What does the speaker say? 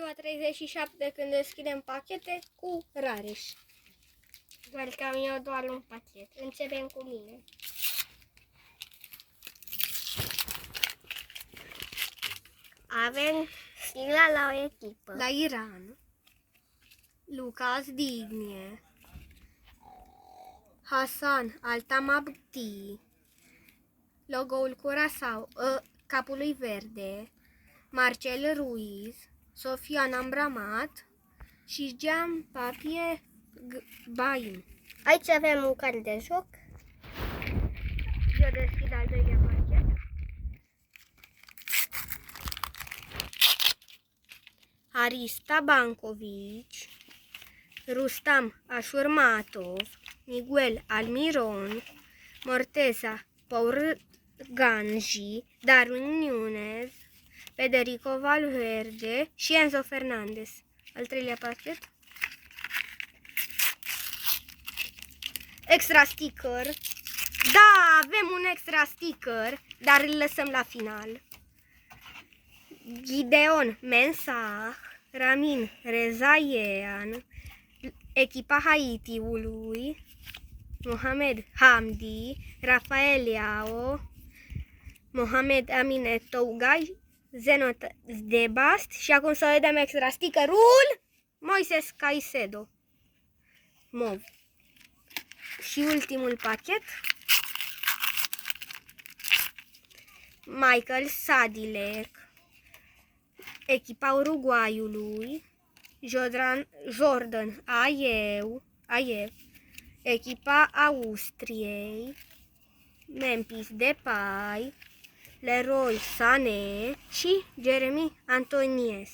ziua 37 când deschidem pachete cu Rareș. Doar că am eu doar un pachet. Începem cu mine. Avem sigla la o echipă. La Iran, Lucas Dignie, Hasan Altamabti, logo-ul Curaçao, capului verde, Marcel Ruiz, Sofian Ambramat și Jean Papier Baim. Aici avem un card de joc. Eu deschid al doilea pachet. Arista Bankovic, Rustam Ashurmatov, Miguel Almiron, Morteza Pourganji, Darwin Núñez, Federico Valverde și Enzo Fernandez. Al treilea pachet. Extra sticker. Da, avem un extra sticker, dar îl lăsăm la final. Gideon Mensah, Ramin Rezaeian, echipa Haitiului, Mohamed Hamdi, Rafael Leao, Mohamed Amine Tougai, Zenot Debast și acum să vedem extra stickerul Moises Caicedo. Mov. Și ultimul pachet. Michael Sadilek, echipa Uruguayului, Jordan Ayew, echipa Austriei, Memphis Depay, Leroy Sané și Jeremy Antonies.